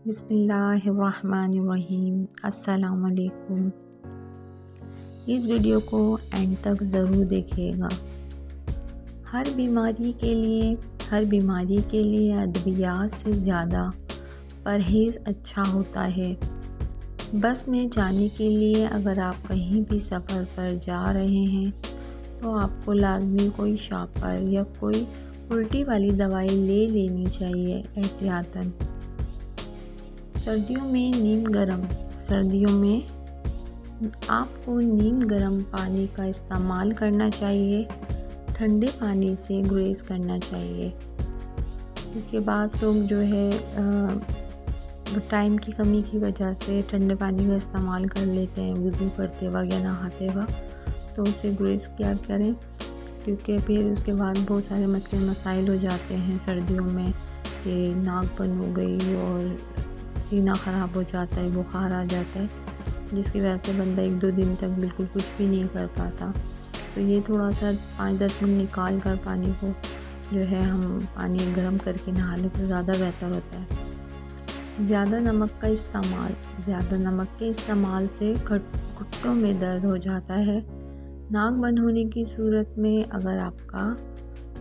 बिस्मिल्लाहिर्रहमानिर्रहीम। अस्सलामुअलैकुम। इस वीडियो को एंड तक ज़रूर देखिएगा। हर बीमारी के लिए अद्वियात से ज़्यादा परहेज़ अच्छा होता है। बस में जाने के लिए अगर आप कहीं भी सफ़र पर जा रहे हैं तो आपको लाजमी कोई शापर या कोई उल्टी वाली दवाई ले लेनी चाहिए एहतियातन। सर्दियों में आपको नीम गर्म पानी का इस्तेमाल करना चाहिए। ठंडे पानी से गुरेज करना चाहिए, क्योंकि बाज़ लोग जो है टाइम की कमी की वजह से ठंडे पानी का इस्तेमाल कर लेते हैं वज़ू करते वक्त या नहाते वक्त। तो उसे गुरेज क्या करें, क्योंकि फिर उसके बाद बहुत सारे मसले मसाइल हो जाते हैं सर्दियों में कि नाक बंद हो गई और सीना ख़राब हो जाता है, बुखार आ जाता है, जिसकी वजह से बंदा 1-2 दिन तक बिल्कुल कुछ भी नहीं कर पाता। तो ये थोड़ा सा 5-10 मिनट निकाल कर पानी को जो है हम पानी गर्म करके नहा लें तो ज़्यादा बेहतर होता है। ज़्यादा नमक के इस्तेमाल से घुटनों में दर्द हो जाता है। नाक बंद होने की सूरत में अगर आपका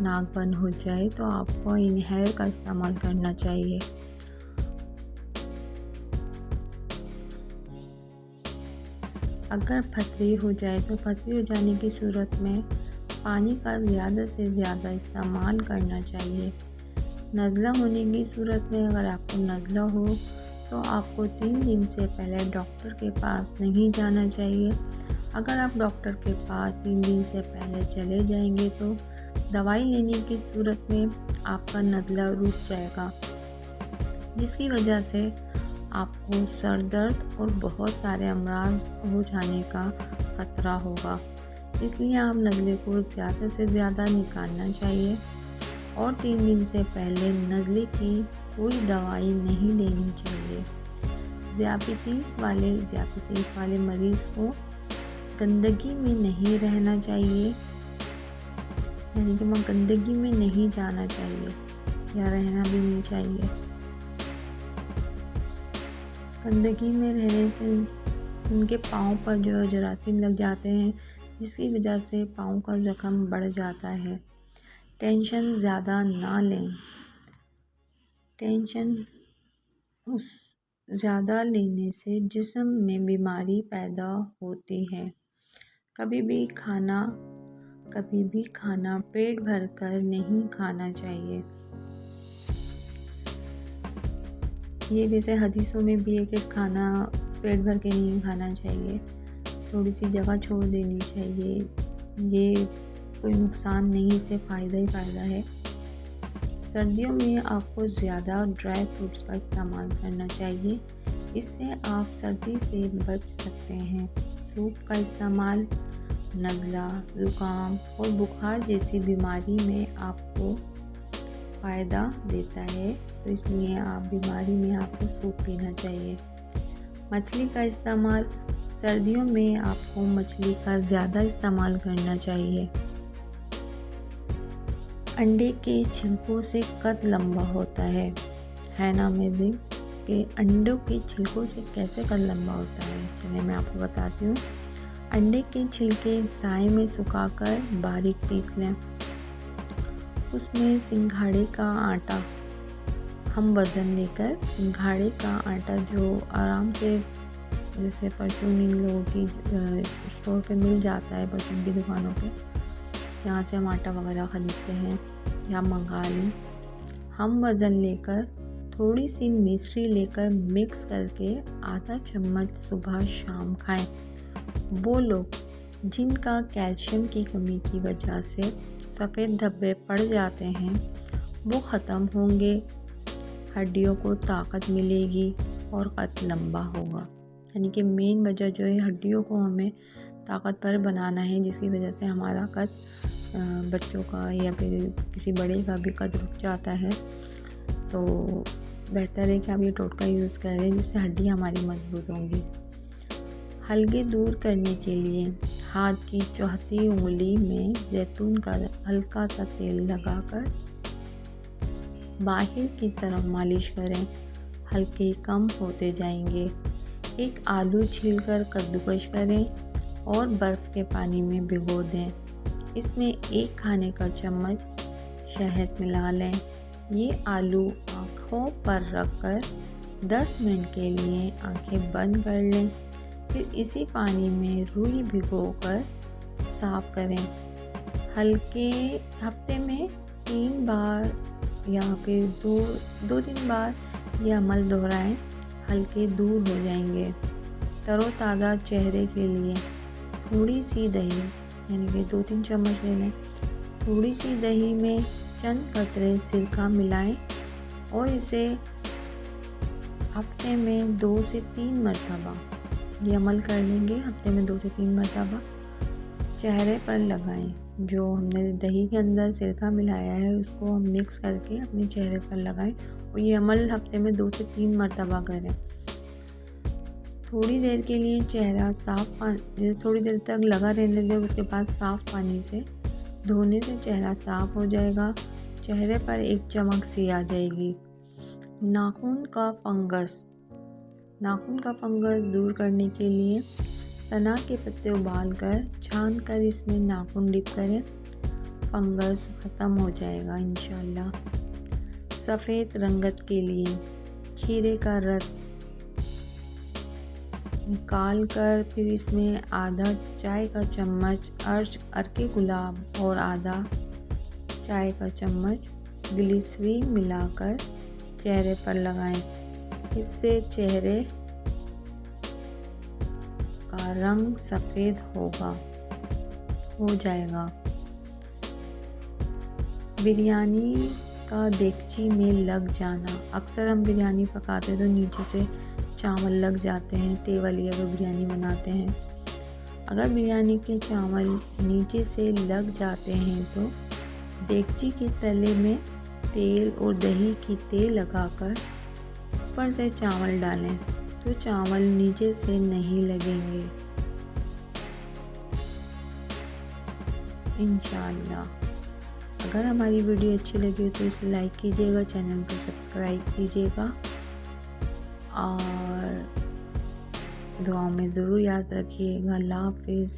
नाक बंद हो जाए तो आपको इनहेलर का इस्तेमाल करना चाहिए। अगर फतरी हो जाए तो फतरी हो जाने की सूरत में पानी का ज़्यादा से ज़्यादा इस्तेमाल करना चाहिए। नज़ला होने की सूरत में अगर आपको नज़ला हो तो आपको 3 दिन से पहले डॉक्टर के पास नहीं जाना चाहिए। अगर आप डॉक्टर के पास 3 दिन से पहले चले जाएंगे तो दवाई लेने की सूरत में आपका नज़ला रुक जाएगा, जिसकी वजह से आपको सर दर्द और बहुत सारे अमराज हो जाने का ख़तरा होगा। इसलिए आप नज़ले को ज़्यादा से ज़्यादा निकालना चाहिए और 3 दिन से पहले नज़ले की कोई दवाई नहीं लेनी चाहिए। ज़ियाबतीस वाले मरीज़ को गंदगी में नहीं रहना चाहिए, यानी कि गंदगी में नहीं जाना चाहिए या रहना भी नहीं चाहिए। गंदगी में रहने से उनके पाँव पर जो जरासीम लग जाते हैं, जिसकी वजह से पाँव का ज़ख्म बढ़ जाता है। टेंशन ज़्यादा ना लें। ज़्यादा लेने से जिस्म में बीमारी पैदा होती है। कभी भी खाना पेट भर कर नहीं खाना चाहिए। ये वैसे हदीसों में भी है कि खाना पेट भर के नहीं खाना चाहिए, थोड़ी सी जगह छोड़ देनी चाहिए। ये कोई नुकसान नहीं, इससे फ़ायदा ही फ़ायदा है। सर्दियों में आपको ज़्यादा ड्राई फ्रूट्स का इस्तेमाल करना चाहिए, इससे आप सर्दी से बच सकते हैं। सूप का इस्तेमाल नज़ला, ज़ुकाम और बुखार जैसी बीमारी में आपको फ़ायदा देता है, तो इसलिए बीमारी में आपको सूप पीना चाहिए। मछली का इस्तेमाल सर्दियों में आपको मछली का ज़्यादा इस्तेमाल करना चाहिए। अंडे के छिलकों से कद लंबा होता है ना अमेजिंग कि अंडों के छिलकों से कैसे कद लंबा होता है। चलिए मैं आपको बताती हूँ। अंडे के छिलके साए में सुखाकर बारीक पीस लें। उसमें सिंघाड़े का आटा हम वज़न लेकर सिंघाड़े का आटा जो आराम से जैसे परचून इन लोगों की स्टोर पे मिल जाता है, परचून की दुकानों पे, यहाँ से हम आटा वगैरह ख़रीदते हैं या मंगा लें। हम वज़न लेकर थोड़ी सी मिश्री लेकर मिक्स करके आधा चम्मच सुबह शाम खाएं। वो लोग जिनका कैल्शियम की कमी की वजह से सफ़ेद धब्बे पड़ जाते हैं वो ख़त्म होंगे, हड्डियों को ताकत मिलेगी और कद लंबा होगा। यानी कि मेन वजह जो है हड्डियों को हमें ताकतवर बनाना है, जिसकी वजह से हमारा कद बच्चों का या फिर किसी बड़े का भी कद रुक जाता है। तो बेहतर है कि आप ये टोटका यूज़ करें, जिससे हड्डी हमारी मजबूत होंगी। हलके दूर करने के लिए हाथ की चौथी उंगली में जैतून का हल्का सा तेल लगाकर बाहर की तरफ मालिश करें। हल्के कम होते जाएंगे। एक आलू छीलकर कद्दूकस करें और बर्फ़ के पानी में भिगो दें। इसमें 1 खाने का चम्मच शहद मिला लें। ये आलू आँखों पर रखकर 10 मिनट के लिए आंखें बंद कर लें। फिर इसी पानी में रुई भिगोकर साफ़ करें। हफ्ते में 3 बार या फिर 2-3 बार ये अमल दोहराएं, हल्के दूर हो जाएंगे। तरोताज़ा चेहरे के लिए थोड़ी सी दही यानी कि 2-3 चम्मच ले लें। थोड़ी सी दही में चंद कतरे सिरका मिलाएं और इसे हफ्ते में 2 से 3 मरतबा ये अमल कर लेंगे। हफ्ते में 2 से 3 मरतबा चेहरे पर लगाएं। जो हमने दही के अंदर सिरका मिलाया है उसको हम मिक्स करके अपने चेहरे पर लगाएं और ये अमल हफ्ते में 2 से 3 मरतबा करें। थोड़ी देर के लिए चेहरा जैसे थोड़ी देर तक लगा रहने दें, उसके बाद साफ़ पानी से धोने से चेहरा साफ़ हो जाएगा। चेहरे पर एक चमक सी आ जाएगी। नाखून का फंगस दूर करने के लिए सना के पत्ते उबालकर छानकर इसमें नाखून डिप करें। फंगस ख़त्म हो जाएगा इंशाल्लाह। सफ़ेद रंगत के लिए खीरे का रस निकाल कर फिर इसमें आधा चाय का चम्मच अर्के गुलाब और आधा चाय का चम्मच ग्लिसरीन मिलाकर चेहरे पर लगाएं। इससे चेहरे का रंग सफ़ेद हो जाएगा। बिरयानी का देगची में लग जाना। अक्सर हम बिरयानी पकाते तो नीचे से चावल लग जाते हैं। तेवली अगर बिरयानी बनाते हैं, अगर बिरयानी के चावल नीचे से लग जाते हैं तो देगची के तले में तेल और दही की तेल लगाकर ऊपर से चावल डालें तो चावल नीचे से नहीं लगेंगे इंशाअल्लाह। अगर हमारी वीडियो अच्छी लगी हो तो इसे लाइक कीजिएगा, चैनल को सब्सक्राइब कीजिएगा और दुआओं में ज़रूर याद रखिएगा। अल्लाह हाफ़िज़।